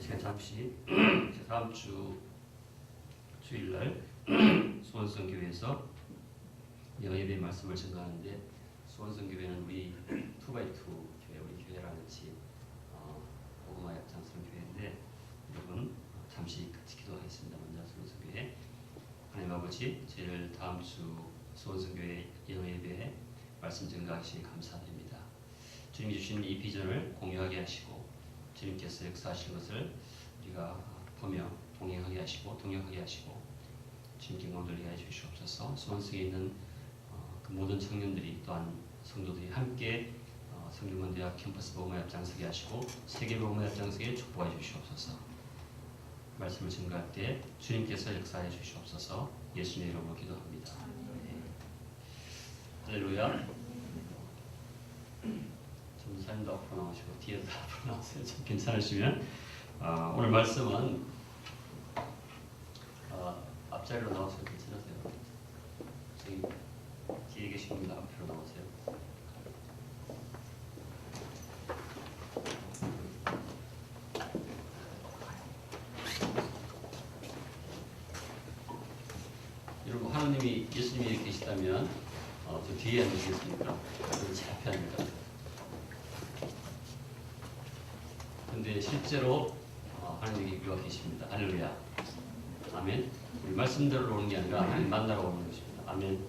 제가 잠시 다음 주 주일날 수원성교회에서 예배 말씀을 전가하는데, 수원성교회는 우리 2x2 교회, 우리 교회랑 같이 복음화 약장성 교회인데, 여러분 잠시 같이 기도하겠습니다. 먼저 수원성교회 하나님 아버지, 저희를 다음 주 수원성교회 예배에 말씀 전가하시니 감사드립니다. 주님이 주신 이 비전을 공유하게 하시고, 주님께서 역사하시는 것을 우리가 보며 동행하게 하시고 동역하게 하시고, 주님께 영광 돌리게 해 주시옵소서. 수원성에 있는 그 모든 청년들이, 또한 성도들이 함께 성균관대학 캠퍼스 복음화 앞장서게 하시고 세계 복음화 앞장서게 축복해 주시옵소서. 말씀을 전가할 때 주님께서 역사해 주시옵소서. 예수님의 이름으로 기도합니다. 네. 할렐루야. 전사님도 앞으로 나오시고 뒤에도 앞으로 나오세요. 좀 괜찮으시면 오늘 말씀은 앞자리로 나오셔도 괜찮으세요. 저기 뒤에 계신 분들 앞으로 나오세요. 여러분, 하나님이 예수님이 계시다면 저 뒤에 앉으시겠습니까? 제 앞에 앉을까요? 근데 실제로 하나님이 여기와 계십니다. 할렐루야. 아멘. 우리 말씀대로 오는 게 아니라 하나님 만나러 오는 것입니다. 아멘.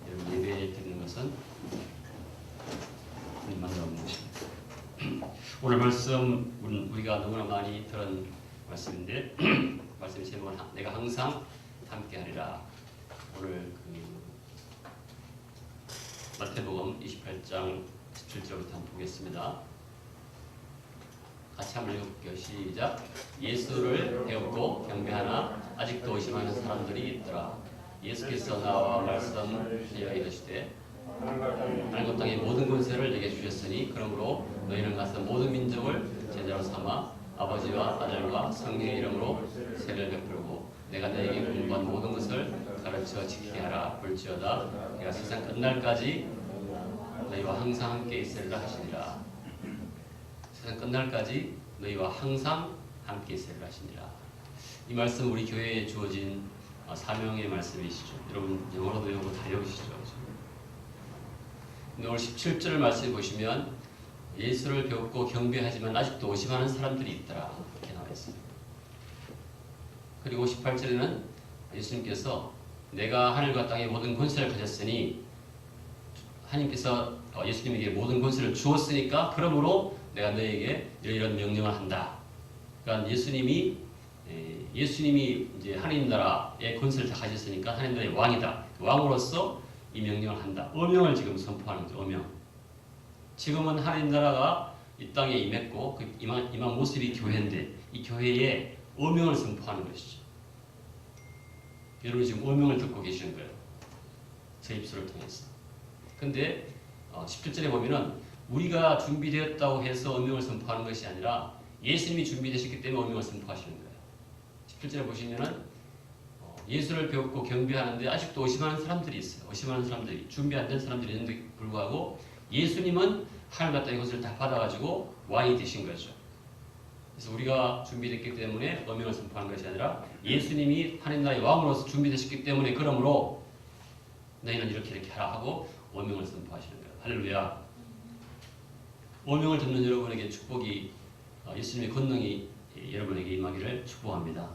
여러분, 예배 드리는 것은 하나님 만나러 오는 것입니다. 오늘 말씀 우리가 너무나 많이 들은 말씀인데, 말씀의 제목은 내가 항상 함께하리라. 오늘 마태복음 28장 17절부터 한번 보겠습니다. 같이 한번 읽어볼게요. 시작. 예수를 배웠고 경배하나 아직도 의심하는 사람들이 있더라. 예수께서 나와 말씀하여 이르시되, 하늘과 땅의 모든 권세를 내게 주셨으니 그러므로 너희는 가서 모든 민족을 제자로 삼아 아버지와 아들과 성령의 이름으로 세례를 베풀고 내가 너희에게 공부한 모든 것을 가르쳐 지키게 하라. 볼지어다 내가 세상 끝날까지 너희와 항상 함께 있으리라 하시니라. 세상 끝날까지 너희와 항상 함께 있으리라 하시니라. 이 말씀 우리 교회에 주어진 사명의 말씀이시죠. 여러분 영어로도 외우고 다 외우시죠. 근데 오늘 17절 말씀 보시면 예수를 배웠고 경배하지만 아직도 의심하는 사람들이 있더라. 이렇게 나와 있어요. 그리고 18절에는 예수님께서 내가 하늘과 땅의 모든 권세를 가졌으니, 하나님께서 예수님에게 모든 권세를 주었으니까 그러므로 내가 너에게 이런 명령을 한다. 그러니까 예수님이 이제 하나님 나라의 권세를 다 가졌으니까 하나님 나라의 왕이다. 왕으로서 이 명령을 한다. 어명을 지금 선포하는 거죠. 어명. 지금은 하나님 나라가 이 땅에 임했고 그 임한 모습이 교회인데, 이 교회에 어명을 선포하는 것이죠. 여러분 지금 어명을 듣고 계시는 거예요. 제 입술을 통해서. 근데 17절에 보면은 우리가 준비되었다고 해서 어명을 선포하는 것이 아니라 예수님이 준비되셨기 때문에 어명을 선포하시는 거예요. 17절에 보시면은 예수를 배웠고 경배하는데 아직도 의심하는 사람들이 있어요. 의심하는 사람들이, 준비 안 된 사람들이 있는데 불구하고 예수님은 하늘과 땅의 것을 다 받아가지고 왕이 되신 거죠. 그래서 우리가 준비됐기 때문에 어명을 선포하는 것이 아니라 예수님이 하나님 나라의 왕으로서 준비되셨기 때문에 그러므로 너희는 이렇게 하라 하고 어명을 선포하시는 거예요. 할렐루야. 어명을 듣는 여러분에게 축복이, 예수님의 권능이 여러분에게 임하기를 축복합니다.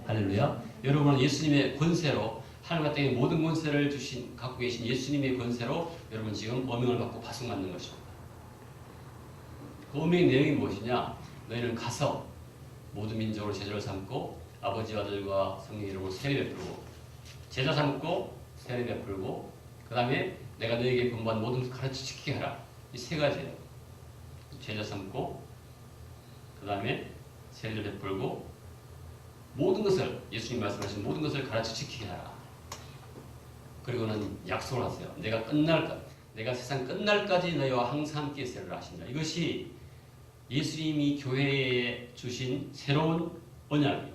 할렐루야. 여러분은 예수님의 권세로, 하늘과 땅의 모든 권세를 갖고 계신 예수님의 권세로 여러분 지금 어명을 받고 파송받는 것입니다. 그 어명의 내용이 무엇이냐? 너희는 가서 모든 민족으로 제자를 삼고 아버지와 아들과 성령의 이름으로 세례 베풀고, 제자 삼고 세례 베풀고, 그 다음에 내가 너희에게 분부한 모든 것을 가르쳐 지키게 하라. 이 세 가지예요. 제자 삼고, 그 다음에 세례를 베풀고, 모든 것을, 예수님 말씀하신 모든 것을 가르쳐 지키게 하라. 그리고는 약속을 하세요. 내가 세상 끝날까지 너희와 항상 함께 있으리라 하신다. 이것이 예수님이 교회에 주신 새로운 언약.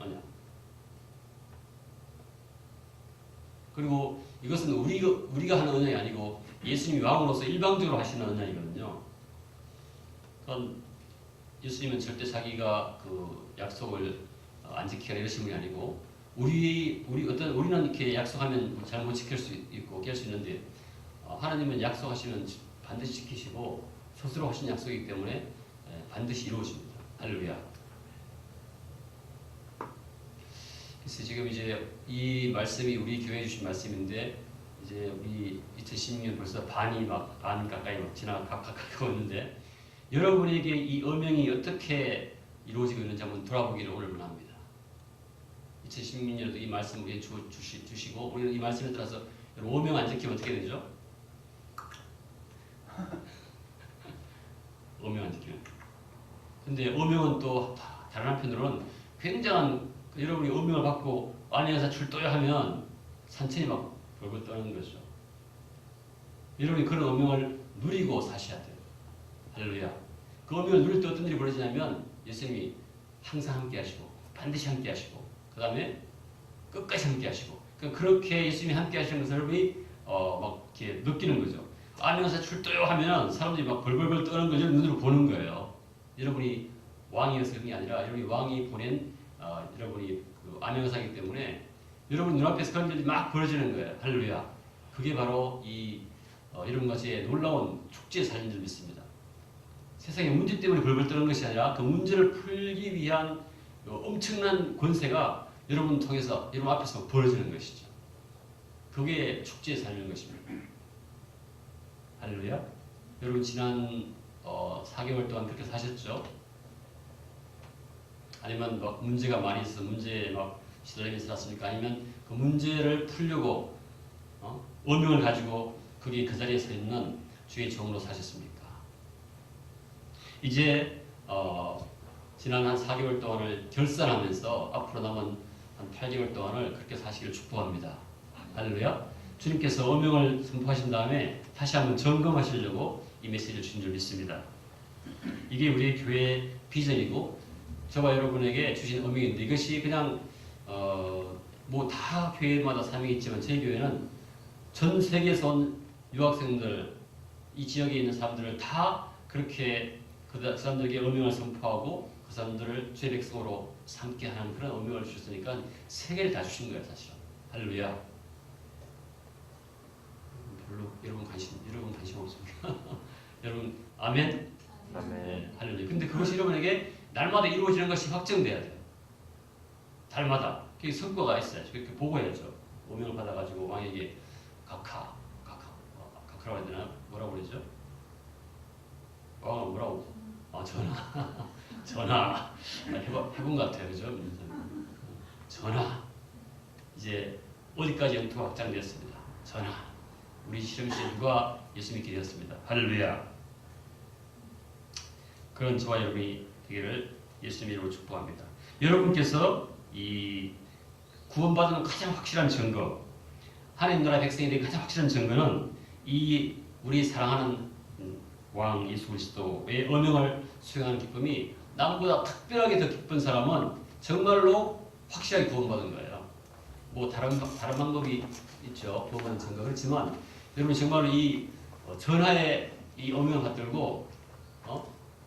그리고 이것은 우리가 하는 언약이 아니고 예수님이 왕으로서 일방적으로 하시는 언약이거든요. 그건 예수님은 절대 자기가 그 약속을 안 지키거나 이러신 분이 아니고 우리는 이렇게 약속하면 잘 못 지킬 수 있고 깰 수 있는데 하나님은 약속하시면 반드시 지키시고 스스로 하신 약속이기 때문에 반드시 이루어집니다. 할렐루야. 그래서 지금 이제 이 말씀이 우리 교회에 주신 말씀인데 이제 우리 2016년 벌써 반 가까이 가까이 오는데 여러분에게 이 어명이 어떻게 이루어지고 있는지 한번 돌아보기를 오늘 원합니다. 2016년에도 이 말씀 우리에게 주시고 우리는 이 말씀에 따라서 어명 안 지키면 어떻게 되죠? 어명 안 지키면. 근데 어명은 또 다른 한편으로는 굉장한 여러분이 어명을 받고 안에서 출도야 하면 산천이 막 벌벌 떠는 거죠. 여러분이 그런 어명을 누리고 사셔야 돼요. 할렐루야. 그 어명을 누릴 때 어떤 일이 벌어지냐면 예수님이 항상 함께 하시고 반드시 함께 하시고 그 다음에 끝까지 함께 하시고 그렇게 예수님이 함께 하시는 것을 여러분이 막 이렇게 느끼는 거죠. 안에서 출도요 하면 사람들이 막 벌벌벌 떠는 걸 눈으로 보는 거예요. 여러분이 왕이어서 그런 게 아니라 여러분이 왕이 보낸 여러분이 그 암행사이기 때문에 여러분 눈앞에서 그런 일이 막 벌어지는 거예요. 할렐루야. 그게 바로 이런 것의 놀라운 축제의 삶인 줄 믿습니다. 세상의 문제 때문에 벌벌 떠는 것이 아니라 그 문제를 풀기 위한 엄청난 권세가 여러분 통해서 여러분 앞에서 벌어지는 것이죠. 그게 축제의 삶인 것입니다. 할렐루야. 여러분 지난 4개월 동안 그렇게 사셨죠? 아니면 막 문제가 많이 있어서 문제에 막 시달리면서 살았습니까? 아니면 그 문제를 풀려고 어명을 가지고 그게 그 자리에 서 있는 주의 종으로 사셨습니까? 이제 지난 한 4개월 동안을 결산하면서 앞으로 남은 한 8개월 동안을 그렇게 사시기를 축복합니다. 할렐루야. 주님께서 어명을 선포하신 다음에 다시 한번 점검하시려고 이 메시지를 주신 줄 믿습니다. 이게 우리 교회의 비전이고 저와 여러분에게 주신 어명인데 이것이 그냥 뭐 다 교회마다 사명이 있지만 저희 교회는 전 세계에서 온 유학생들 이 지역에 있는 사람들을 다 그렇게 그 사람들에게 어명을 선포하고 그 사람들을 주의 백성으로 삼게 하는 그런 어명을 주셨으니까 세계를 다 주신 거예요 사실은. 할렐루야. 별로 여러분 관심 없습니까? 여러분 아멘. 아멘. 네, 할렐루야. 근데 그것이 여러분에게 날마다 이루어지는 것이 확정돼야 돼요. 달마다 그게 성과가 있어야죠. 그렇게 보고해야죠. 오명을 받아가지고 왕에게 각하라고 해야 되나? 뭐라고 그러죠? 왕은 뭐라고? 전하. 해본 것 같아요. 그죠? 전하. 이제 어디까지 영토가 확장되었습니다. 전하. 우리 실험실 누가 예수 믿게 되었습니다. 할렐루야. 그런 저와 여러분이 되기를 예수님 이름으로 축복합니다. 여러분께서 이 구원받은 가장 확실한 증거, 하나님 나라 백성이 된 가장 확실한 증거는 이 우리 사랑하는 왕 예수 그리스도의 어명을 수행하는 기쁨이 남보다 특별하게 더 기쁜 사람은 정말로 확실하게 구원받은 거예요. 뭐 다른 방법이 있죠. 구원받는 증거. 그렇지만 여러분 정말로 이 전하의 이 어명을 받들고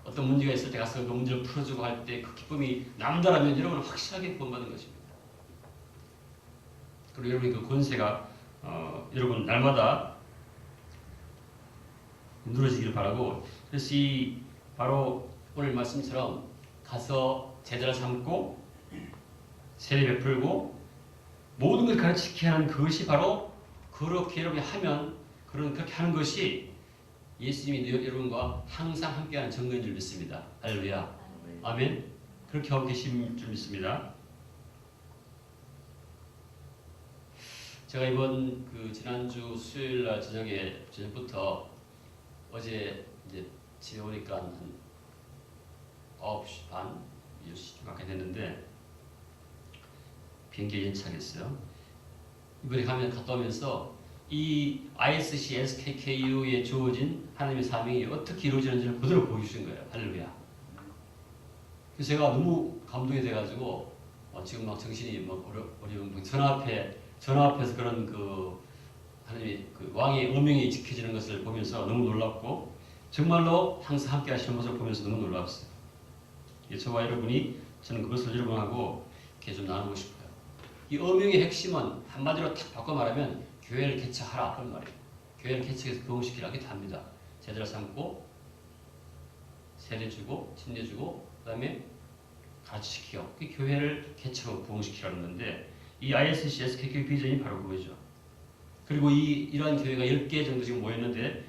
어떤 문제가 있을 때 가서 그 문제를 풀어주고 할 때 그 기쁨이 남다르면 여러분은 확실하게 구원받은 것입니다. 그리고 여러분의 그 권세가 여러분 날마다 누려지기를 바라고 그래서 이 바로 오늘 말씀처럼 가서 제자를 삼고 세례 베풀고 모든 걸 가르치게 하는 그것이 바로 그렇게 여러분이 하면 그렇게 하는 것이 예수님이 여러분과 항상 함께하는 증거인 줄 믿습니다. 할렐루야. 아멘. 그렇게 하고 계신 줄 믿습니다. 제가 이번 지난주 수요일 날 저녁부터 어제 이제 집에 오니까 한 9시 반, 10시 가까이 됐는데 비행기에 연착했어요. 이번에 갔다 오면서 이 ISC, SKKU에 주어진 하나님의 사명이 어떻게 이루어지는지를 그대로 보여주신 거예요. 할렐루야. 그래서 제가 너무 감동이 돼가지고 지금 막 정신이 막 어려운 전화 앞에서 그런 하나님의 왕의 어명이 지켜지는 것을 보면서 너무 놀랍고 정말로 항상 함께 하시는 모습을 보면서 너무 놀랐어요. 저와 여러분이 저는 그것을 여러분하고 이렇게 좀 나누고 싶어요. 이 어명의 핵심은 한마디로 탁 바꿔 말하면 교회를 개척하라 그런 말이에요. 교회를 개척해서 부흥시키라 이렇게 합니다. 제대로 삼고 세례 주고 침례 주고 그다음에 가르치시키고 그 교회를 개척하고 부흥시키라는 건데 이 ISC SKK 비전이 바로 그거죠. 그리고 이러한 교회가 10개 정도 지금 모였는데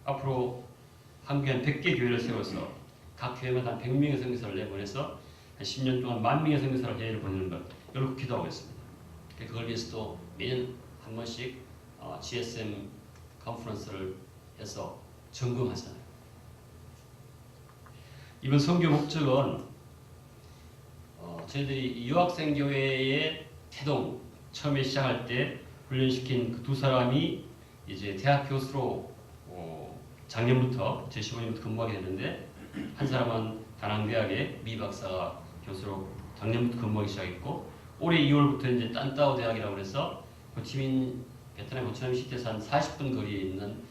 앞으로 한국에 한 100개 교회를 세워서 각 교회마다 한 100명의 선교사를 내보내서 한 10년 동안 10,000명의 선교사를 해외를 보내는 것 이렇게 기도하고 있습니다. 그걸 위해서 또 매년 한 번씩 GSM 컨퍼런스를 해서 점검하잖아요. 이번 선교 목적은 저희들이 유학생 교회의 태동 처음에 시작할 때 훈련시킨 그 두 사람이 이제 대학 교수로 작년부터 2015년부터 근무하게 됐는데 한 사람은 다낭대학의 미 박사가 교수로 작년부터 근무하기 시작했고 올해 2월부터 이제 딴따오 대학이라고 해서 호치민 베트남 호치민 시티에서 한 40분 거리에 있는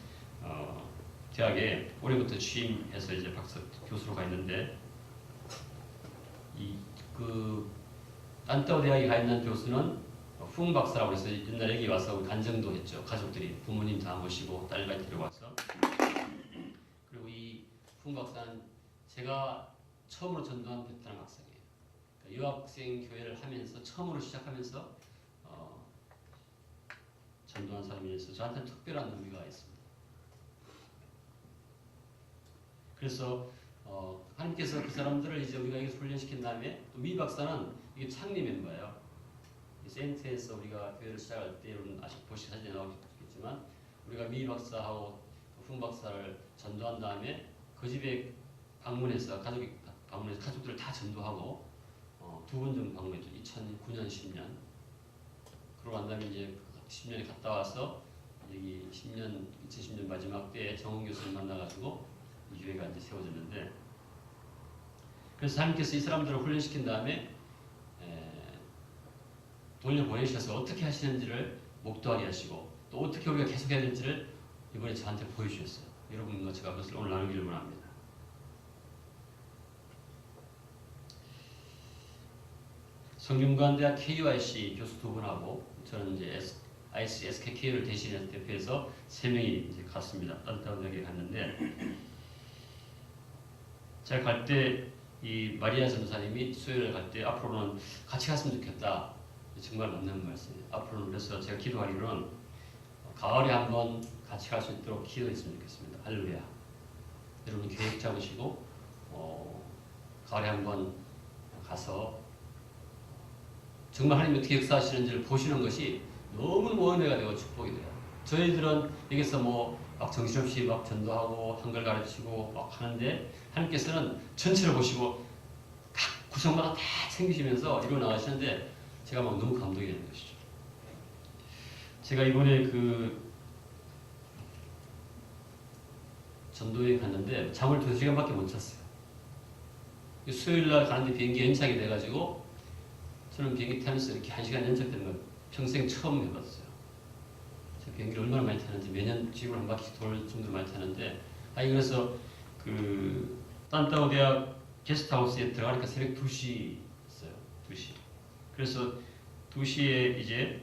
대학에 올해부터 취임해서 이제 박사 교수로 가 있는데 그 딴따오 대학에 가 있는 교수는 풍 박사라고 해서 옛날에 여기 와서 간증도 했죠. 가족들이 부모님 다 모시고 딸까지 데려와서 그리고 이 풍 박사는 제가 처음으로 전도한 베트남 학생이에요. 그러니까 유학생 교회를 하면서 처음으로 시작하면서 전도한 사람이어서 저한테 특별한 의미가 있습니다. 그래서 하나님께서 그 사람들을 이제 우리가 여기서 훈련시킨 다음에 또 미 박사는 이게 창립 멤버예요. 센터에서 우리가 교회를 시작할 때 여러분 아직 보시 사진에 나오겠지만 우리가 미 박사하고 풍 박사를 전도한 다음에 그 집에 방문해서 가족들을 다 전도하고 2번 정도 방문했죠. 2009년, 10년. 그러고 난 다음에 이제 10년에 갔다 와서 여기 2010년 마지막 때에 정원 교수를 만나가지고 이 교회가 이제 세워졌는데 그래서 하나님께서 이 사람들을 훈련시킨 다음에 돌려보내셔서 어떻게 하시는지를 목도하게 하시고 또 어떻게 우리가 계속해야 될지를 이번에 저한테 보여주셨어요. 여러분과 제가 그것을 오늘 나누기를 원합니다. 성균관대학 KUIC 교수 2분하고 저는 이제 SKK를 대신해서 대표해서 3명이 이제 갔습니다. 딴따오 대학에 갔는데 제가 갈 때 이 마리아 전도사님이 수요일에 갈 때 앞으로는 같이 갔으면 좋겠다. 정말 맞는 말씀이에요. 앞으로는 그래서 제가 기도하기로는 가을에 한번 같이 갈 수 있도록 기도했으면 좋겠습니다. 할렐루야. 여러분 계획 잡으시고 가을에 한번 가서 정말 하나님 어떻게 역사하시는지를 보시는 것이 너무 은혜가 되고 축복이 돼요. 저희들은 여기서 막 정신없이 막 전도하고 한글 가르치고 막 하는데 하나님께서는 전체를 보시고 각 구성마다 다 챙기시면서 이루어 나가시는데 제가 막 너무 감동이 되는 것이죠. 제가 이번에 그 전도에 갔는데 잠을 2시간밖에 못 잤어요. 수요일날 가는데 비행기 연착이 돼가지고 저는 비행기 타면서 이렇게 1시간 연착되는 걸 평생 처음 해봤어요. 제가 비행기를 얼마나 많이 타는지 매년 지구를 한 바퀴 돌 정도로 많이 타는데 그래서 그 딴따오 대학 게스트하우스에 들어가니까 새벽 2시였어요. 2시. 그래서 2시에 이제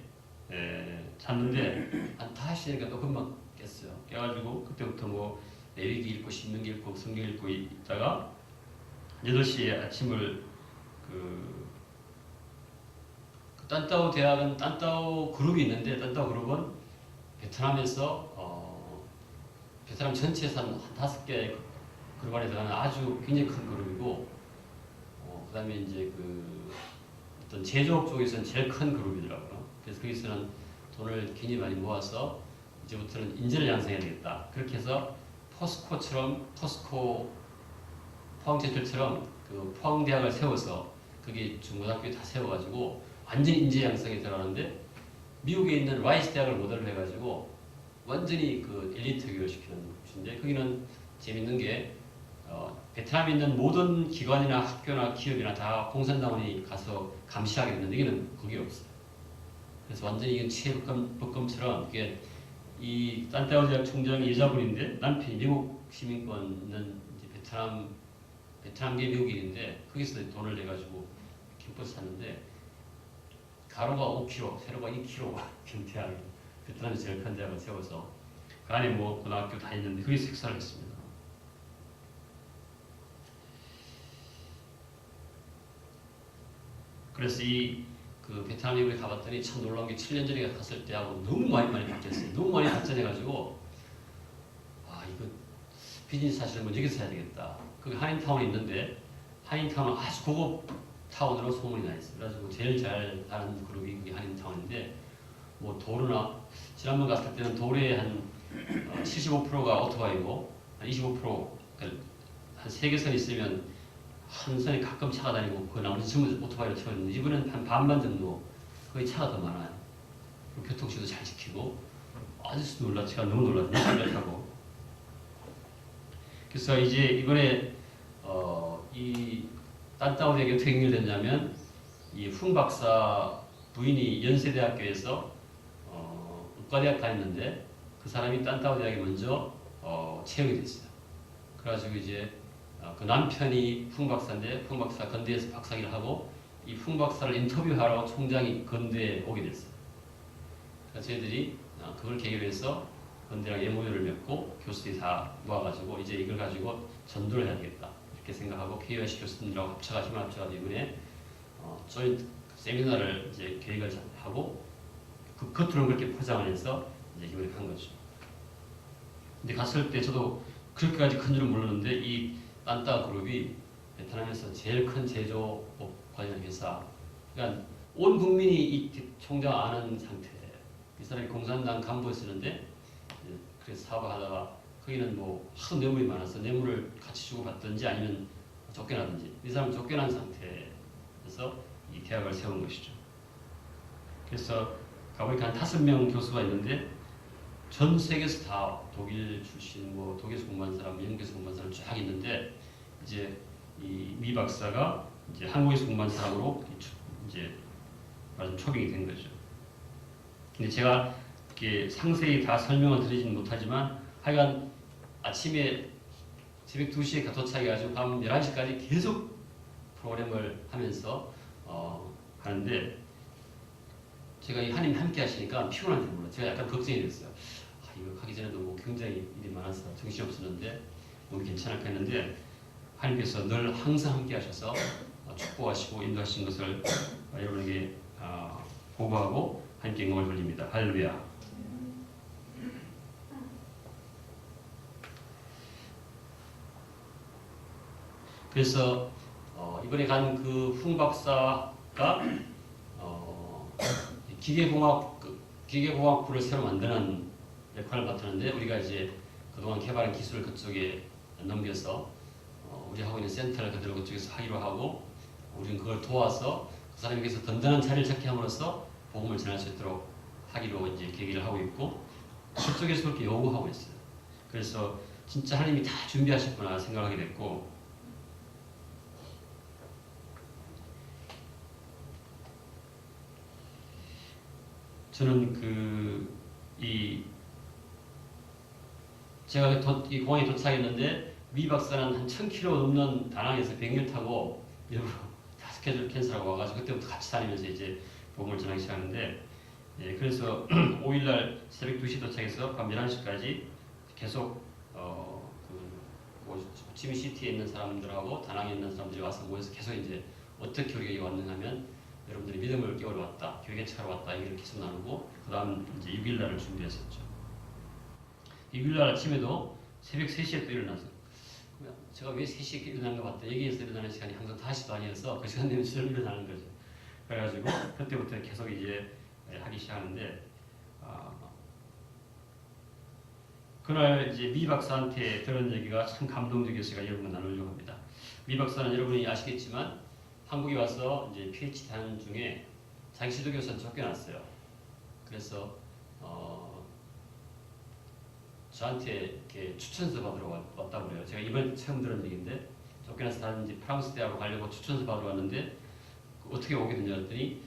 잤는데 한 5시니까 또 금방 깼어요. 깨가지고 그때부터 내리기 읽고 신명기 읽고 성경 읽고 있다가 8시에 아침을 그 딴따오 대학은 딴따오 그룹이 있는데 딴따오 그룹은 베트남에서 베트남 전체에서 한 5개 그룹 안에 들어가는 아주 굉장히 큰 그룹이고 그 다음에 이제 그 어떤 제조업 쪽에서는 제일 큰 그룹이더라고요. 그래서 거기서는 돈을 굉장히 많이 모아서 이제부터는 인재를 양성해야 되겠다. 그렇게 해서 포스코 포항제철처럼 그 포항대학을 세워서 거기 중고등학교 다 세워가지고 완전 인재 양성에 들어가는데 미국에 있는 라이스 대학을 모델로 해가지고 완전히 그 엘리트 교육을 시키는 곳인데 거기는 재밌는 게 베트남에 있는 모든 기관이나 학교나 기업이나 다 공산당원이 가서 감시하게 되는데 여기는 그게 없어요. 그래서 완전히 이건 치해법검처럼 이게 이 딴따오 대학 총장이 여자분인데 남편이 미국 시민권 있는 이제 베트남 베트남계 미국인인데 거기서 돈을 내가지고 캠퍼스 샀는데 가로가 5km, 세로가 2km 경태하게 베트남이 제일 큰 대학을 세워서 그 안에 뭐 고등학교 다녔는데 거기서 식사를 했습니다. 그래서 그 베트남 미국에 가봤더니 참 놀라운 게 7년 전에 갔을 때하고 너무 많이 바뀌었어요. 너무 많이 발전해가지고 아 이거 비즈니스 사실은 뭐 여기서 해야 되겠다. 그 한인타운에 있는데 한인타운은 아주 고급 타운으로 소문이 나 있어요. 그래가지고 제일 잘 아는 그룹이 그게 한인타운인데 뭐 도로나 지난번 갔을 때는 도로의 한 75%가 오토바이고 한 25%, 그러니까 한 3개 선 있으면 한 선에 가끔 차가 다니고 그 나머지 전부 오토바이로 채웠는데 이번엔 한 반반 정도 거의 차가 더 많아요. 교통시도 잘 지키고 아주 놀라 제가 너무 놀랐어요. 타고 그래서 이제 이번에 이 딴따오 대학이 어떻게 연결됐냐면 이 훈 박사 부인이 연세대학교에서 의과대학 다녔는데 그 사람이 딴따오 대학에 먼저 채용이 됐어요. 그래가지고 이제 그 남편이 훈 박사인데 훈 박사 건대에서 박사기를 하고 이 훈 박사를 인터뷰하러 총장이 건대에 오게 됐어요. 그래서 저희들이 그걸 계기로 해서 건대랑 MOU를 맺고 교수들이 다 모아가지고 이제 이걸 가지고 전도를 해야 되겠다 이렇게 생각하고 KUIC 교수님들하고 힘을 합쳐가지고 이번에 조인트 세미나를 이제 계획을 하고 그 겉으로는 그렇게 포장을 해서 이제 이번에 간 거죠. 근데 갔을 때 저도 그렇게까지 큰 줄은 몰랐는데 이 딴따 그룹이 베트남에서 제일 큰 제조업 관련 회사, 그러니까 온 국민이 이 총장 아는 상태예요. 이 사람이 공산당 간부였었는데 그래서 사업을 하다가 거기는 뭐 하도 뇌물이 많아서 뇌물을 같이 주고 받든지 아니면 쫓겨나든지 이 사람은 쫓겨난 상태에서 이 대학을 세운 것이죠. 그래서 가보니까 한 5명 교수가 있는데 전 세계에서 다 독일 출신, 뭐 독일에서 공부한 사람, 영국에서 공부한 사람 쫙 있는데 이제 이 미 박사가 이제 한국에서 공부한 사람으로 이제 완전 초빙이 된 거죠. 근데 제가 이렇게 상세히 다 설명을 드리지는 못하지만 하여간 아침에 새벽 2시에 도착해가지고 밤 11시까지 계속 프로그램을 하면서 하는데 제가 이 하나님 함께 하시니까 피곤한지 몰라요. 제가 약간 걱정이 됐어요. 이거 하기 전에도 뭐 굉장히 일이 많아서 정신이 없었는데 너무 괜찮을까 했는데 하나님께서 늘 항상 함께 하셔서 축복하시고 인도하신 것을 여러분에게 보고하고 하나님께 영광을 돌립니다. 할렐루야. 그래서 이번에 간 그 훈 박사가 기계공학부를 새로 만드는 역할을 맡았는데 우리가 이제 그동안 개발한 기술을 그쪽에 넘겨서 우리 하고 있는 센터를 그대로 그쪽에서 하기로 하고 우리는 그걸 도와서 그 사람에게서 든든한 자리를 찾게 함으로써 복음을 전할 수 있도록 하기로 이제 계기를 하고 있고 그쪽에서 그렇게 요구하고 있어요. 그래서 진짜 하나님이 다 준비하셨구나 생각하게 됐고 저는 제가 이 공항에 도착했는데 미 박사는 한 1000km 넘는 다낭에서 비행기를 타고 일부러 다 스케줄 캔슬하고 와가지고 그때부터 같이 다니면서 이제 복음을 전하기 시작하는데 그래서 5일날 새벽 2시 도착해서 밤 11시까지 계속 호치민시티에 있는 사람들하고 다낭에 있는 사람들이 와서 모여서 계속 이제 어떻게 우리가 여기 왔는가 하면 여러분들이 믿음을 깨우러 왔다, 교회 개척하러 왔다 얘기를 계속 나누고 그 다음 이제 6일날을 준비했었죠. 6일날 아침에도 새벽 3시에 또 일어나서 제가 왜 3시에 일어나는가 봤다. 여기에서 일어나는 시간이 항상 5시도 아니어서 그 시간 되면 저절로 일어나는 거죠. 그래가지고 그때부터 계속 이제 하기 시작하는데 그날 이제 미 박사한테 들은 얘기가 참 감동적이어서 여러분과 나누려고 합니다. 미 박사는 여러분이 아시겠지만 한국에 와서 이제 PhD 하는 중에 자기 지도교수한테 쫓겨났어요. 그래서 저한테 이렇게 추천서 받으러 왔다고 그래요. 제가 이번에 처음 들은 얘기인데 쫓겨나서 다른 이제 프랑스 대학으로 가려고 추천서 받으러 왔는데 어떻게 오게 됐냐 했더니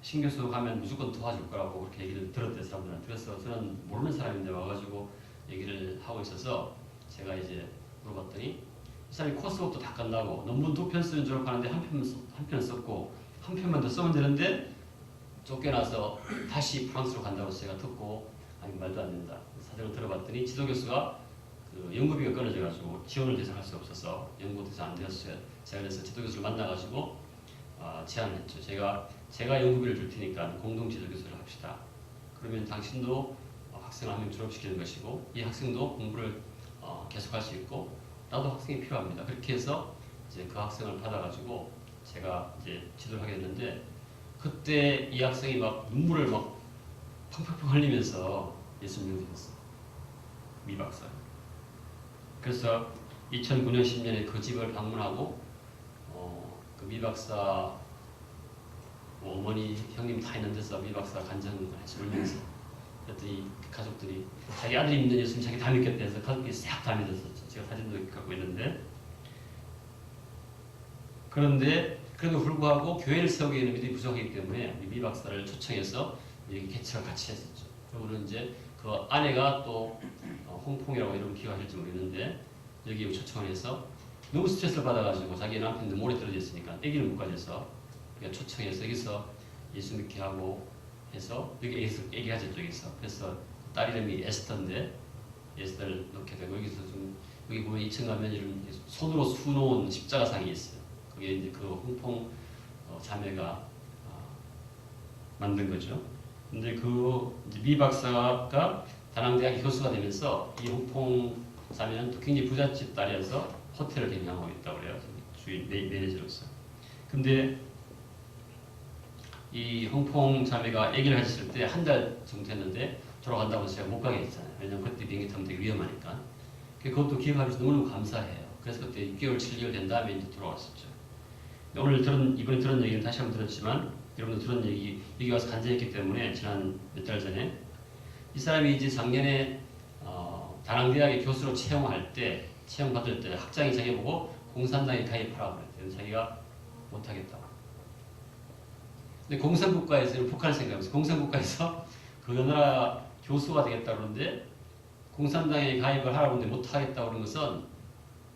신 교수 가면 무조건 도와줄 거라고 그렇게 얘기를 들었대 사람들한테. 그래서 저는 모르는 사람인데 와가지고 얘기를 하고 있어서 제가 이제 물어봤더니 이 사람이 코스웍도 다 끝나고 논문 2편 쓰는 졸업하는데 한 편 썼고 한 편만 더 쓰면 되는데 쫓겨나서 다시 프랑스로 간다고 제가 듣고 아니 말도 안 된다. 사정을 들어봤더니 지도교수가 그 연구비가 끊어져가지고 지원을 대상할 수 없어서 연구 대상 안 되었어요. 제가 그래서 지도교수를 만나가지고 제안을 했죠. 제가 연구비를 줄 테니까 공동 지도교수를 합시다. 그러면 당신도 학생 한 명 졸업시키는 것이고 이 학생도 공부를 계속할 수 있고 나도 학생이 필요합니다. 그렇게 해서 이제 그 학생을 받아가지고 제가 이제 지도를 하게 됐는데 그때 이 학생이 막 눈물을 막 펑펑펑 흘리면서 예수님을 믿었어요. 미 박사. 그래서 2009년 10년에 그 집을 방문하고 그 미 박사 어머니 형님 다 있는 데서 미 박사 간증을 해서 울면서 그랬더니 가족들이 자기 아들이 믿는 예수님 자기 다 믿겠다 해서 가족들이 싹 다 믿었어. 제가 사진도 갖고 있는데 그런데 그래도 불구하고 교회를 세우기에는 믿음이 부족하기 때문에 미 박사를 초청해서 여기 개척을 같이 했었죠. 그러고는 이제 그 아내가 또 홍콩이라고 이름 기억하실지 모르겠는데 여기 초청을 해서 너무 스트레스를 받아가지고 자기 남편도 모래 떨어져 있으니까 아기를 못 가져서 그러니까 초청해서 여기서 예수 믿게 하고 해서 여기에서 아기 가졌죠. 여기서 그래서 딸 이름이 에스터인데 에스터를 넣게 되고 여기서 좀 여기 보면 2층 가면 이런 손으로 수놓은 십자가상이 있어요. 그게 이제 그 홍콩 자매가 만든 거죠. 근데 그 미 박사가 다낭대학 교수가 되면서 이 홍콩 자매는 또 굉장히 부잣집 딸이어서 호텔을 경영하고 있다고 그래요. 주인 매니저로서. 근데 이 홍콩 자매가 아기를 가졌을 때 한 달 정도 됐는데 돌아간다고 해서 제가 못 가게 했잖아요. 왜냐면 그때 비행기 타면 되게 위험하니까. 그것도 기억하면서 너무너무 감사해요. 그래서 그때 6개월, 7개월 된 다음에 이제 돌아왔었죠. 이번에 들은 얘기를 다시 한번 들었지만 여러분도 들은 얘기 여기 와서 간증했기 때문에 지난 몇 달 전에 이 사람이 이제 작년에 다낭대학의 교수로 채용받을 때 학장이 자기 보고 공산당에 가입하라고 그랬대요. 자기가 못하겠다고. 근데 공산국가에서 북한을 생각하면서 공산국가에서 그 나라 교수가 되겠다고 그러는데 공산당에 가입을 하라고 하는데 못하겠다고 그런 것은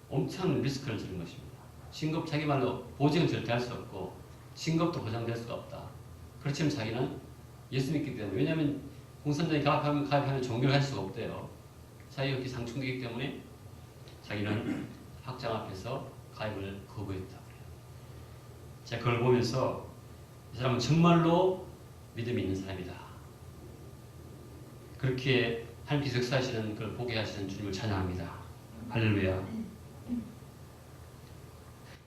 엄청 리스크를 지는 것입니다. 진급 자기 말로 보증은 절대 할 수 없고 진급도 보장될 수가 없다. 그렇지만 자기는 예수 믿기 때문에 왜냐하면 공산당에 가입하면 종교를 할 수가 없대요. 자기가 그렇게 상충되기 때문에 자기는 학장 앞에서 가입을 거부했다고 해요. 제가 그걸 보면서 이 사람은 정말로 믿음이 있는 사람이다. 그렇게 하나님께서 역사하시는 걸 보게 하시는 주님을 찬양합니다. 할렐루야.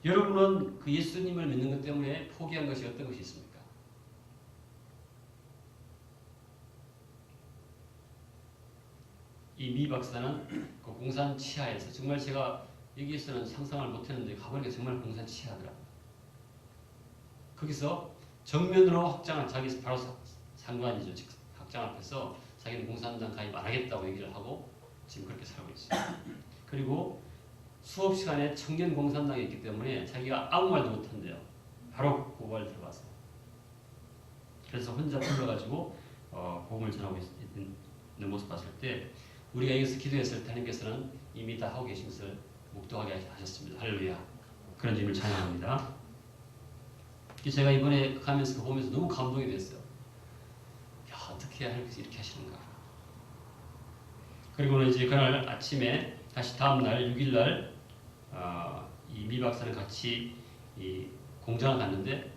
여러분은 그 예수님을 믿는 것 때문에 포기한 것이 어떤 것이 있습니까? 이 미 박사는 그 공산 치하에서 정말 제가 여기에서는 상상을 못했는데 가보니까 정말 공산 치하더라고요. 거기서 정면으로 학장을 자기 바로 상관이죠. 즉 학장 앞에서 자기는 공산당 가입 안 하겠다고 얘기를 하고 지금 그렇게 살고 있어요. 그리고 수업 시간에 청년 공산당에 있기 때문에 자기가 아무 말도 못한대요. 바로 고발 들어가서. 그래서 혼자 불러가지고 복음을 전하고 있는 모습 봤을 때 우리가 여기서 기도했을 때 하나님께서는 이미 다 하고 계신 것을 묵도하게 하셨습니다. 할렐루야. 그런 주님을 찬양합니다. 제가 이번에 가면서 보면서 너무 감동이 됐어요. 야, 어떻게 하나님께서 이렇게 하시는가. 그리고는 이제 그날 아침에 다시 다음날 6일날 이 미 박사는 같이 이 공장을 갔는데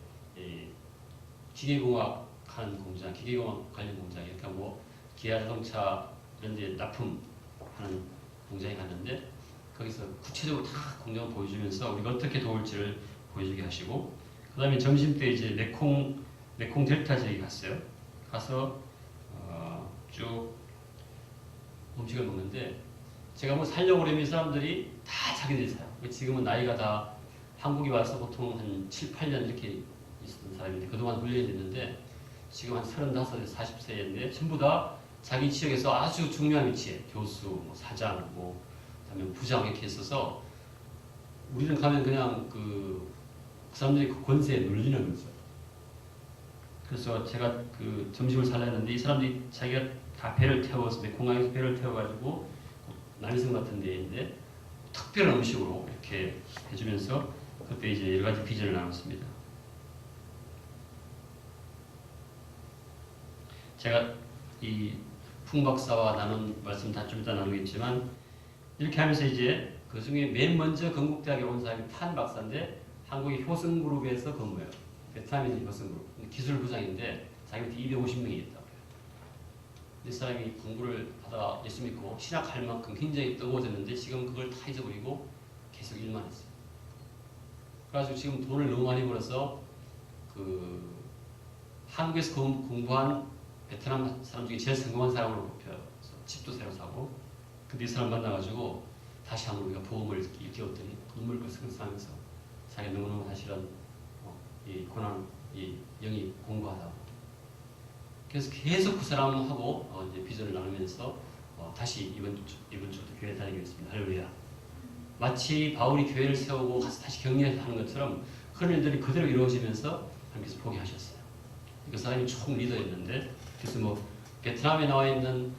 기계공학 하는 공장, 기계공학 관련 공장, 그러니까 뭐 기아 자동차 이런 데 납품하는 공장에 갔는데 거기서 구체적으로 다 공장을 보여주면서 우리가 어떻게 도울지를 보여주게 하시고 그 다음에 점심 때 이제 메콩 델타 지역에 갔어요. 가서 쭉 음식을 먹는데 제가 뭐 살려고 그러면 이 사람들이 다 자기들이 사요. 지금은 나이가 다 한국에 와서 보통 한 7, 8년 이렇게 있었던 사람인데 그동안 훈련이 됐는데 지금 한 35, 40세인데 전부 다 자기 지역에서 아주 중요한 위치에 교수, 뭐 사장, 뭐 그다음에 부장 이렇게 있어서 우리는 가면 그냥 그 사람들이 그 권세에 눌리는 거죠. 그래서 제가 그 점심을 살려 했는데 이 사람들이 자기가 다 배를 태워서 공항에서 배를 태워가지고 남이섬 같은 데인데 특별한 음식으로 이렇게 해주면서 그때 이제 여러 가지 비전을 나눴습니다. 제가 이 풍 박사와 나눈 말씀 다 좀 이따 나누겠지만 이렇게 하면서 이제 그 중에 맨 먼저 건국대학에 온 사람이 탄 박사인데 한국의 효성그룹에서 근무해요. 베트남에 있는 효성그룹 기술부장인데 자기 밑에 250명이 있다고 해요. 이 사람이 공부를 하다가 예수 믿고 신학할 만큼 굉장히 뜨거워졌는데 지금 그걸 다 잊어버리고 계속 일만 했어요. 그래가지고 지금 돈을 너무 많이 벌어서 그 한국에서 공부한 베트남 사람 중에 제일 성공한 사람으로 뽑혀서 집도 새로 사고 근데 이 사람 만나가지고 다시 한번 우리가 보험을 일깨웠더니 눈물을 끌끌하면서 자기 너무너무 사실은 이 고난, 이 영이 공부하다고 그래서 계속 그 사람하고 이제 비전을 나누면서 다시 이번 주부터 교회 다니게 됐습니다. 할렐루야. 마치 바울이 교회를 세우고 가서 다시 격려하는 것처럼 그런 일들이 그대로 이루어지면서 하나님께서 포기하셨어요. 그 사람이 총 리더였는데 그래서 뭐 베트남에 나와 있는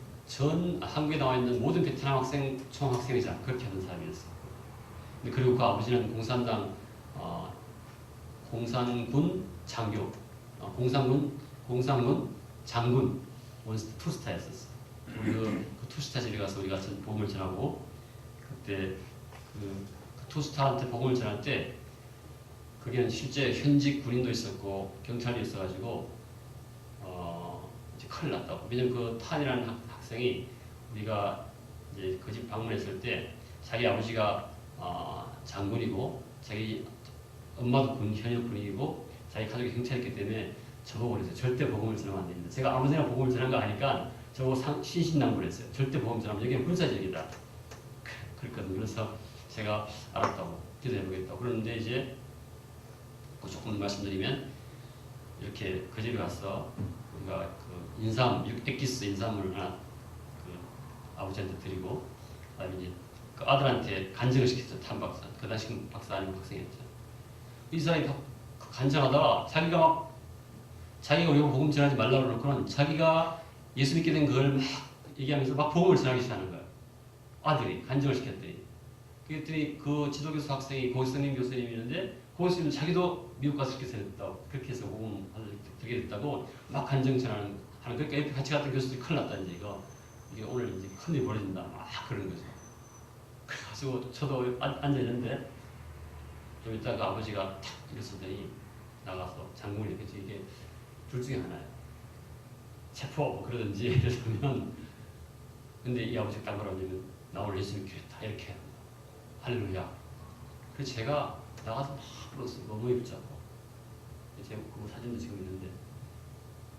한국에 나와 있는 모든 베트남 학생 총학생회장 그렇게 하는 사람이었어요. 그리고 그 아버지는 공산당 공산군 장교 공산군 장군 투스타였었어요. 우리 그 투스타 집에 가서 우리가 복음을 전하고 그때 그 투스타한테 복음을 전할 때 거기는 실제 현직 군인도 있었고 경찰도 있어가지고 이제 큰일 났다고. 왜냐면 그 탄이라는 학생이 우리가 이제 그 집 방문했을 때 자기 아버지가 장군이고 자기 엄마도 현역 군인이고 자기 가족이 경찰이기 때문에 저보고 그랬어요. 절대 복음을 전하면 안 됩니다. 제가 아무 생각 복음을 전한 거 아니까 저보고 신신당부했어요. 절대 복음 전하면 여기는 군사적이다. 그랬거든요. 그래서 제가 알았다고 기도해보겠다고. 그런데 이제 조금 말씀드리면 이렇게 그 집에 가서 우리가 그 엑기스 인삼을 하나 그 아버지한테 드리고 그다음에 이제 그 아들한테 간증을 시켰죠. 탄 박사. 그 당시 박사 아니고 학생이었죠. 이 사람이 간증하다가 자기가 우리가 복음 전하지 말라고 그러고는 자기가 예수 믿게 된 그걸 막 얘기하면서 막 복음을 전하기 시작하는 거예요. 아들이 간증을 시켰더니 그랬더니 그 지도교수 학생이 고선임 교수님이었는데 고선님은 자기도 미국 가서 그렇게 됐다고 그렇게 해서 복음을 들게 됐다고 막 간증 전하는 그러니까 옆에 같이 갔던 교수들이 큰일 났다 이제 이게 오늘 이제 큰일이 벌어진다 막 그런 거죠. 그래가지고 저도 앉아 있는데 좀 이따가 아버지가 탁 일어서더니 나가서 장군이 그치 이게 둘 중에 하나예요. 체포 뭐 그러든지 이러면 근데 이 아버지가 딱 뭐라고 하냐면 나 오늘 예수 믿기로 했다 이렇게 할렐루야. 그래서 제가 나가서 막 불었어요. 너무 붙잡고 제가 그 사진도 지금 있는데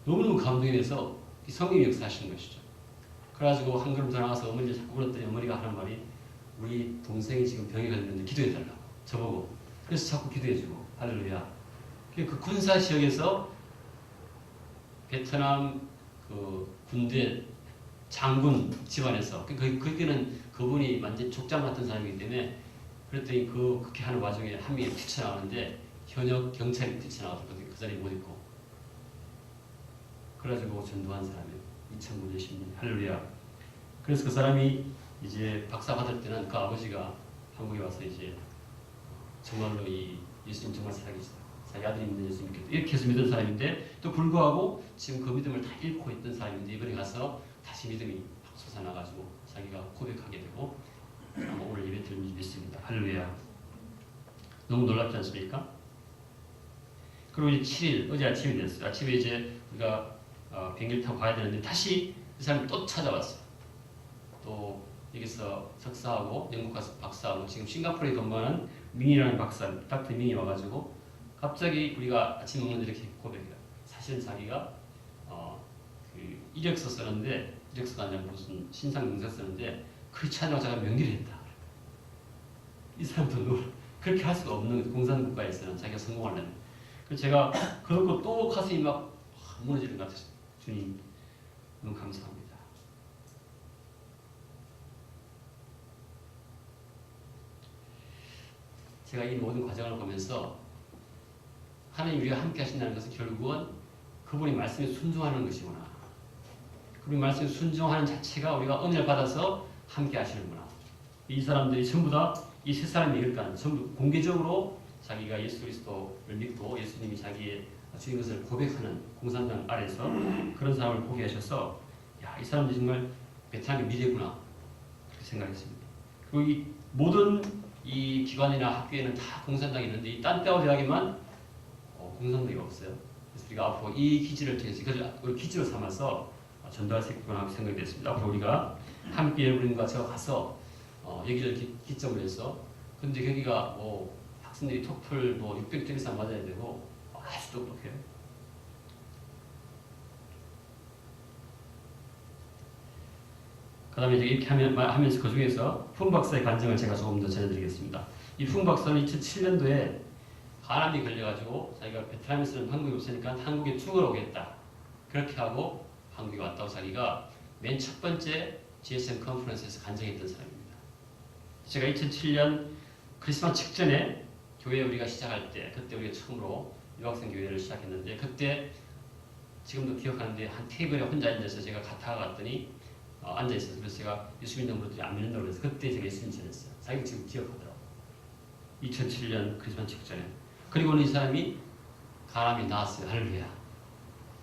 너무너무 감동이 돼서 성령이 역사하시는 것이죠. 그래가지고 한 걸음 더 나가서 어머니를 자꾸 울었더니 어머니가 하는 말이 우리 동생이 지금 병에 걸렸는데 기도해달라고 저보고 그래서 자꾸 기도해주고 할렐루야. 그 군사 지역에서 베트남 그 군대 장군 집안에서 거기는 그분이 완전 족장 같은 사람이기 때문에 그랬더니 그렇게 하는 와중에 한 명이 뛰쳐나가는데 현역 경찰이 뛰쳐나가서 그 자리에 못 있고 그래가지고 전도한 사람이에요. 2020년 할렐루야. 그래서 그 사람이 이제 박사 받을 때는 그 아버지가 한국에 와서 이제 정말로 이 예수님 정말 사랑이시다. 자기 아들이 믿는 예수 믿겠다. 이렇게 해서 믿은 사람인데 또 불구하고 지금 그 믿음을 다 잃고 있던 사람인데 이번에 가서 다시 믿음이 솟아나가지고 자기가 고백하게 되고 오늘 예배 드릴 믿습니다. 할렐루야. 너무 놀랍지 않습니까? 그리고 이제 7일 어제 아침이 됐어요. 아침에 이제 우리가 비행기를 타고 가야 되는데 다시 그 사람이 또 찾아왔어요. 또 여기서 석사하고 영국 가서 박사하고 지금 싱가포르에 근무하는 민이라는 박사 닥터 민이 와가지고 갑자기 우리가 아침 먹는 이렇게 고백해요. 사실은 자기가 그 이력서 쓰는데 이력서가 아니라 무슨 신상 영사 쓰는데 그렇지 않다고 자기가 명기를 했다. 이 사람도 그렇게 할 수가 없는 공산국가에서는 자기가 성공하려면. 그래서 제가 그렇고 또 가슴이 막 무너지는 것 같아요. 주님 너무 감사합니다. 제가 이 모든 과정을 보면서 하나님 우리가 함께 하신다는 것은 결국은 그분의 말씀에 순종하는 것이구나. 그분의 말씀에 순종하는 자체가 우리가 은혜를 받아서 함께 하시는구나. 이 사람들이 전부 다 이 세 사람이 그러니까 전부 공개적으로 자기가 예수 그리스도를 믿고 예수님이 자기의 주인 것을 고백하는 공산당 아래서 그런 사람을 보게 하셔서 야, 이 사람들이 정말 베트남의 미래구나 그렇게 생각했습니다. 그리고 이 모든 이 기관이나 학교에는 다 공산당이 있는데 이 딴따오 대학에만 공산당이 없어요. 그래서 우리가 앞으로 이 기지를 통해서 이걸 기지로 삼아서 전도할 수 있구나 생각이 됐습니다. 앞으로 우리가 함께 여러분과 제가 가서 여기를 기점으로 해서 근데 거기가 뭐 학생들이 토플 뭐 600점 이상 맞아야 되고 아주 똑똑해요. 그 다음에 이렇게 하면서 그 중에서 품 박사의 간증을 제가 조금 더 전해드리겠습니다. 이 품 박사는 2007년도에 간암이 걸려가지고 자기가 베트남에서는 한국에 없으니까 한국에 투어를 오겠다. 그렇게 하고 한국에 왔다고 자기가 맨 첫 번째 GSM 컨퍼런스에서 간증했던 사람입니다. 제가 2007년 크리스마스 직전에 교회 우리가 시작할 때 그때 우리가 처음으로 유학생 교회를 시작했는데 그때 지금도 기억하는데 한 테이블에 혼자 앉아서 제가 다가갔더니 앉아있어서 그래서 제가 예수 믿는 분들이 안 믿는다고 그래서 그때 제가 예수님 전했어요. 자기가 지금 기억하더라고요. 2007년 크리스마스 직전에. 그리고는 이 사람이 간암이 나았어요. 할렐루야.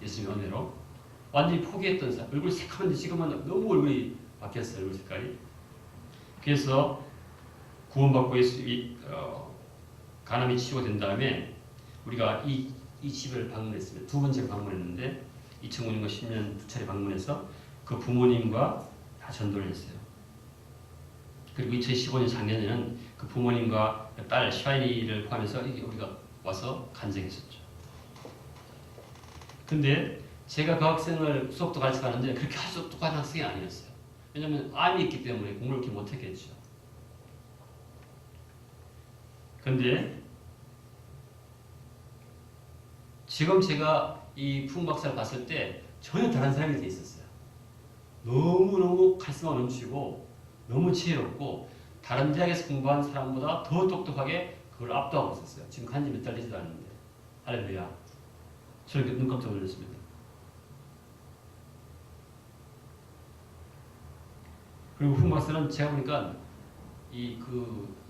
예수님 은혜로. 완전히 포기했던 사람. 얼굴이 새카만데 지금은 너무 얼굴이 바뀌었어요. 얼굴 색깔이. 그래서 구원받고 간암이 치유된 다음에 우리가 이 집을 방문했습니다. 두 번째 방문했는데 2009년과 10년 두 차례 방문해서 그 부모님과 다 전도를 했어요. 그리고 2015년 작년에는 그 부모님과 딸 샤이니를 포함해서 우리가 와서 간증했었죠. 근데 제가 그 학생을 수업도 같이 가는데 그렇게 아주 똑똑한 학생이 아니었어요. 왜냐하면 암이 있기 때문에 공부를 그렇게 못했겠죠. 근데 지금 제가 이 품 박사를 봤을 때 전혀 다른 사람이 돼 있었어요. 너무너무 카리스마가 넘치고 너무 지혜롭고 다른 대학에서 공부한 사람보다 더 똑똑하게 그걸 압도하고 있었어요. 지금 간지 몇 달 되지도 않는데. 할렐루야. 저는 눈 깜짝 놀랐습니다. 그리고 품 박사는 제가 보니까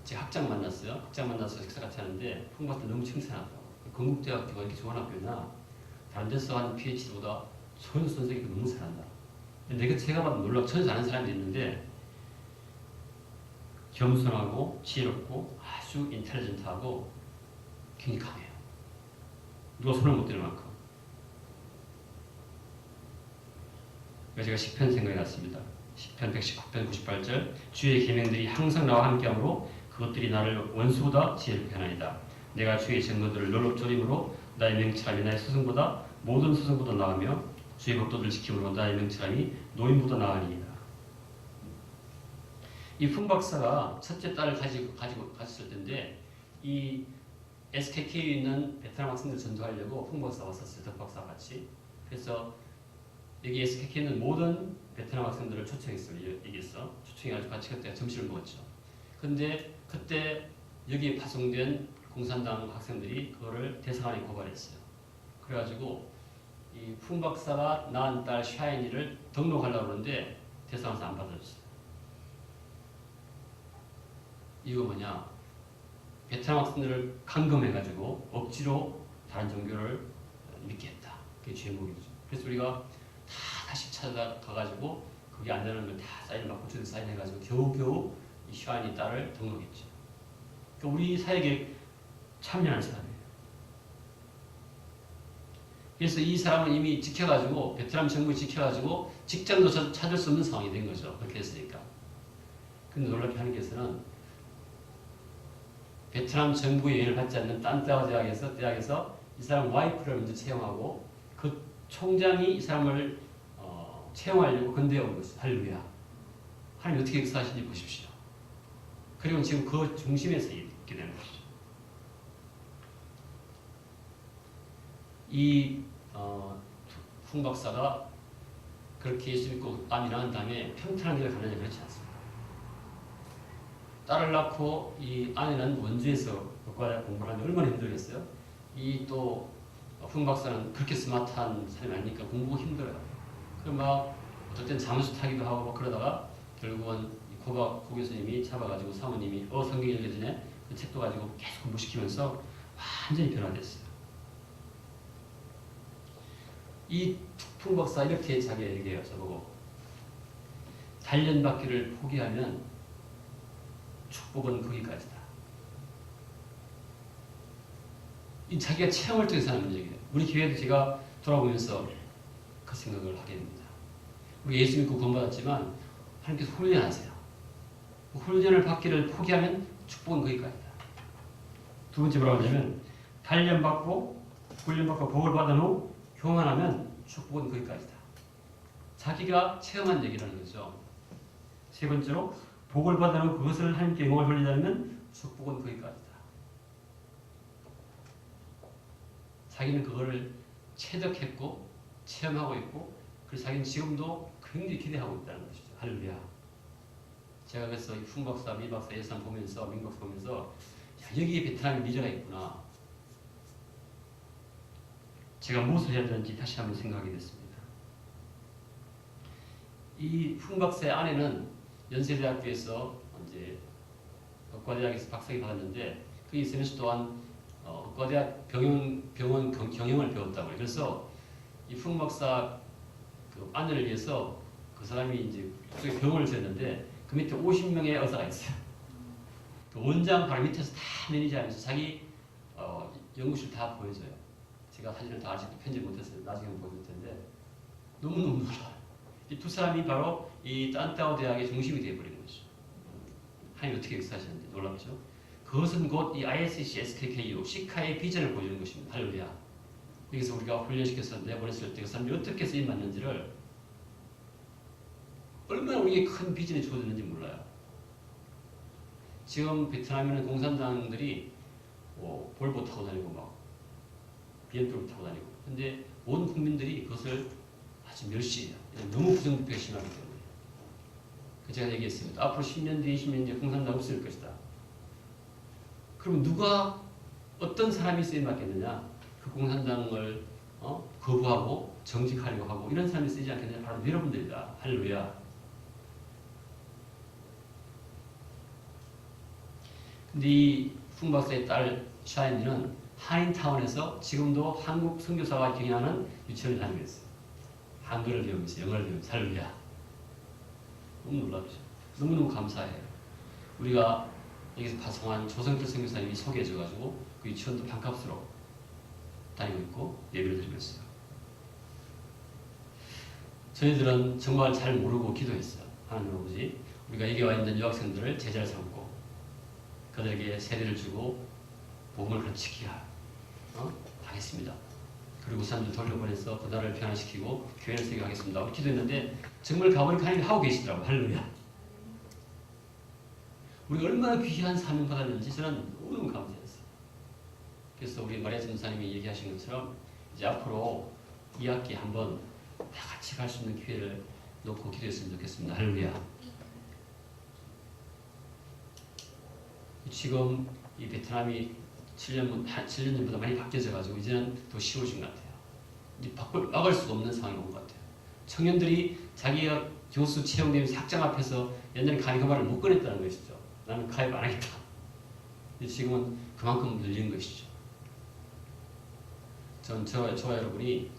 제 학장 만났어요. 학장 만나서 식사 같이 하는데 품 박사 너무 칭찬하더라고요. 건국대학교가 이렇게 좋은 학교나 다른 데서 한 PhD보다 전혀 선생님이 너무 잘한다. 근데 제가 봐도 놀랍 전혀 잘하는 사람이 있는데 겸손하고 지혜롭고 아주 인텔리전트하고 굉장히 강해요. 누가 손을 못 대는 만큼. 그래서 제가 시편 생각이 났습니다. 시편 119편 98절 주의 계명들이 항상 나와 함께하므로 그것들이 나를 원수보다 지혜롭게 하나이다. 내가 주의 증거들을 놀랍조림으로 나의 명철함이 나의 스승보다 모든 스승보다 나으며 주의 법도를 지킴으로 나의 명철함이 노인보다 나으니이다. 이 품 박사가 첫째 딸을 가졌을 텐데 이 SKK에 있는 베트남 학생들 전도하려고 품 박사가 왔었어요. 덕 박사 같이. 그래서 여기 SKK에 있는 모든 베트남 학생들을 초청했어요. 여기서 초청해가지고 같이 그때 점심을 먹었죠. 근데 그때 여기에 파송된 공산당 학생들이 그거를 대사관에 고발했어요. 그래가지고 이 품 박사가 낳은 딸 샤이니를 등록하려고 그러는데 대사관에서 안 받아줬어요. 이거 뭐냐? 베트남 학생들을 감금해가지고 억지로 다른 종교를 믿게 했다. 그게 죄목이죠. 그래서 우리가 다시 찾아가가지고 그게 안 되는 걸 다 사인을 받고 저도 사인해가지고 겨우겨우 이 샤이니 딸을 등록했죠. 그러니까 우리 사역에 참여하는 사람이에요. 그래서 이 사람은 이미 지켜가지고 베트남 정부에 지켜가지고 직장도 찾을 수 없는 상황이 된 거죠. 그렇게 했으니까. 근데 놀랍게 하나님께서는 베트남 정부의 영향을 받지 않는 딴따오 대학에서 이 사람 와이프를 먼저 채용하고 그 총장이 이 사람을 채용하려고 건대해 온 것이죠. 할렐루야. 하나님 어떻게 역사하시는지 보십시오. 그리고 지금 그 중심에서 있게 되는 것이죠. 이 품 박사가 그렇게 예수 믿고 암이 나은 다음에 평탄한 길을 가느냐 그렇지 않습니다. 딸을 낳고 이 아내는 원주에서 교과대학 공부를 하는데 얼마나 힘들겠어요? 이 또 품 박사는 그렇게 스마트한 사람이 아니니까 공부가 힘들어요. 그럼 막 어떨 땐 잠수 타기도 하고 그러다가 결국은 고 교수님이 잡아가지고 사모님이 성경 읽기 전에 그 책도 가지고 계속 공부시키면서 완전히 변화됐어요. 이 툭풍 박사 이렇게 자기가 얘기해요. 저보고 단련받기를 포기하면 축복은 거기까지다. 이 자기가 체험을 통해서 하는 얘기예요. 우리 교회도 제가 돌아보면서 그 생각을 하게 됩니다. 우리 예수 믿고 구원받았지만 하나님께서 훈련하세요. 훈련을 받기를 포기하면 축복은 거기까지다. 두 번째 뭐라고 하냐면 단련받고 훈련받고 복을 받은 후 교만하면 축복은 거기까지다. 자기가 체험한 얘기라는 거죠. 세 번째로 복을 받은 후 그것을 하나님께 영광을 돌리자면 축복은 거기까지다. 자기는 그거를 체득했고 체험하고 있고 그래서 자기는 지금도 굉장히 기대하고 있다는 것이죠. 할렐루야. 제가 그래서 이 풍 박사, 미 박사 예산 보면서 민 박사 보면서 여기에 베트남의 미래가 있구나. 제가 무엇을 해야 되는지 다시 한번 생각이 됐습니다. 이 풍 박사의 아내는 연세대학교에서 이제 의과대학에서 박사학위 받았는데 그 있으면서 또한 의과대학 병원 경영을 배웠다고 해요. 그래서 이 풍 박사 그 아내를 위해서 그 사람이 이제 그쪽에 병원을 지었는데 그 밑에 50명의 의사가 있어요. 그 원장 바로 밑에서 다 매니저하면서 자기 연구실 다 보여줘요. 제가 사진을 다 아직도 편집 못했어요. 나중에 보여줄 텐데 너무너무 놀라워요. 이 두 사람이 바로 이 딴따오 대학의 중심이 되어버리는 거죠. 하나님 어떻게 역사하시는지 놀랍죠. 그것은 곧 이 ISC, SKKU, 시카의 비전을 보여주는 것입니다. 할렐루야. 여기서 우리가 훈련시켜서 내보냈을 때 그 사람이 어떻게 쓰임받는지를 얼마나 우리에게 큰 비전이 주어졌는지 몰라요. 지금 베트남에는 공산당들이 볼보 타고 다니고 막 BMW 타고 다니고 근데 온 국민들이 그것을 아주 멸시해요. 너무 부정부패가 심하기 때문에. 제가 얘기했습니다. 앞으로 10년 뒤, 20년 뒤에 공산당 없을 것이다. 그럼 누가 어떤 사람이 쓰임받겠느냐? 그 공산당을 거부하고 정직하려고 하고 이런 사람이 쓰지 않겠느냐? 바로 여러분들이다. 할렐루야. 근데 이 풍 박사의 딸 샤인이는 하인타운에서 지금도 한국 선교사가 경영하는 유치원을 다니고 있어요. 한글을 배우면서 영어를 배우면서 할렐루야. 너무 놀랍죠. 너무너무 감사해요. 우리가 여기서 파송한 조성필 선교사님이 소개해줘가지고 그 유치원도 반값으로 다니고 있고 예배를 드리고 있어요. 저희들은 정말 잘 모르고 기도했어요. 하나님 아버지, 우리가 여기 와 있는 유학생들을 제자를 삼고 그들에게 세례를 주고 복음을 가르치게 하겠습니다. 그리고 사람들 돌려보내서 그 나라를 변화시키고 교회를 세워가겠습니다. 기도했는데 정말 가보니까 하나님이 하고 계시더라고요. 할렐루야. 우리가 얼마나 귀한 사명 받았는지 저는 너무너무 감사했어요. 그래서 우리 마리아 전사님이 얘기하신 것처럼 이제 앞으로 2학기 한번 다 같이 갈 수 있는 기회를 놓고 기도했으면 좋겠습니다. 할렐루야. 지금 이 베트남이 7년 전보다 많이 바뀌어져가지고 이제는 더 쉬워진 것 같아요. 이제 막을 수가 없는 상황이 온 것 같아요. 청년들이 자기가 교수 채용되면서 학장 앞에서 옛날에 가입 그 말을 못 꺼냈다는 것이죠. 나는 가입 안 하겠다. 근데 지금은 그만큼 늘리는 것이죠. 저와 여러분이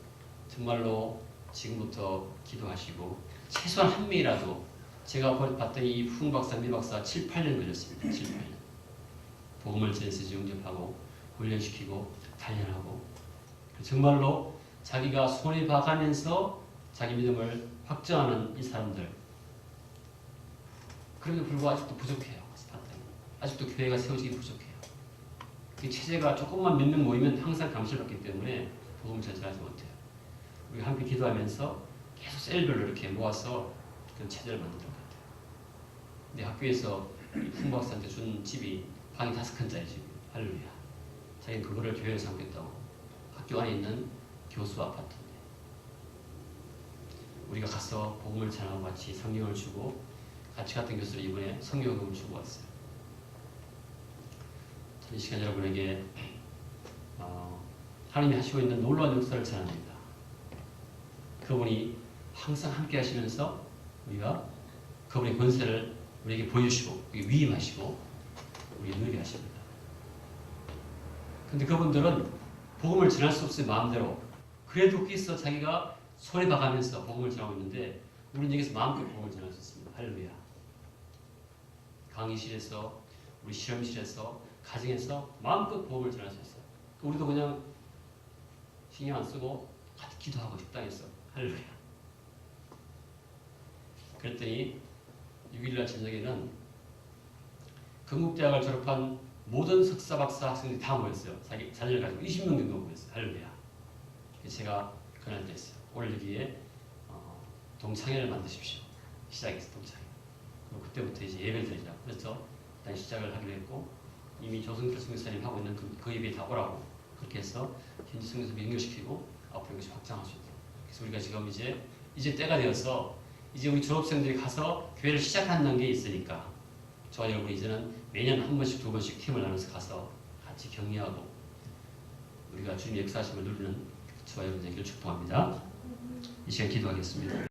정말로 지금부터 기도하시고 최소한 한 명이라도 제가 봤더니 이 풍 박사, 미 박사 7, 8년 걸렸습니다. 7, 8년. 복음을 전해서 영접하고 훈련시키고 단련하고 정말로 자기가 손에 봐가면서 자기 믿음을 확정하는 이 사람들 그럼에도 불구하고 아직도 부족해요. 아직도 교회가 세워지기 부족해요. 그 체제가 조금만 몇 명 모이면 항상 감시를 받기 때문에 복음을 전달하지 못해요. 우리가 함께 기도하면서 계속 셀별로 이렇게 모아서 그런 체제를 만들 것 같아요. 근데 학교에서 풍 박사한테 준 집이 방이 5칸짜리 집이에요. 할렐루야. 자기는 그거를 교회에 삼겠다고. 학교 안에 있는 교수 아파트인데 우리가 가서 복음을 전하고 같이 성경을 주고 같이 갔던 교수를 이번에 성경을 주고 왔어요. 이 시간 여러분에게 하나님이 하시고 있는 놀라운 역사를 전합니다. 그분이 항상 함께 하시면서 우리가 그분의 권세를 우리에게 보여주시고 위임하시고 우리 누리게 하십니다. 근데 그분들은 복음을 전할 수 없어요. 마음대로. 그래도 거기서 자기가 손에 박으면서 복음을 전하고 있는데 우리는 여기서 마음껏 복음을 전할 수 있습니다. 할렐루야. 강의실에서 우리 실험실에서 가정에서 마음껏 복음을 전할 수 있어요. 우리도 그냥 신경 안 쓰고 같이 기도하고 식당에서 할렐루야. 그랬더니 6일날 저녁에는 건국대학을 졸업한 모든 석사, 박사 학생들이 다 모였어요. 자기 자녀를 가지고 20명 정도 모였어요. 할렐루야. 제가 그날 됐어요. 오늘 여기에 동창회를 만드십시오. 시작해서 동창회. 그리고 그때부터 이제 예배를 드리자. 그래서 일단 시작을 하기로 했고 이미 조승철 선교사님 하고 있는 그 예배에 다 오라고 그렇게 해서 현지 선교사님 연결시키고 앞으로 이것이 확장할 수 있도록. 그래서 우리가 지금 이제 때가 되어서 이제 우리 졸업생들이 가서 교회를 시작하는 단계에 있으니까 저와 여러분 이제는 매년 한 번씩 두 번씩 팀을 나눠서 가서 같이 격려하고 우리가 주님의 역사하심을 누리는 저와 여러분 되기를 축복합니다. 이 시간 기도하겠습니다.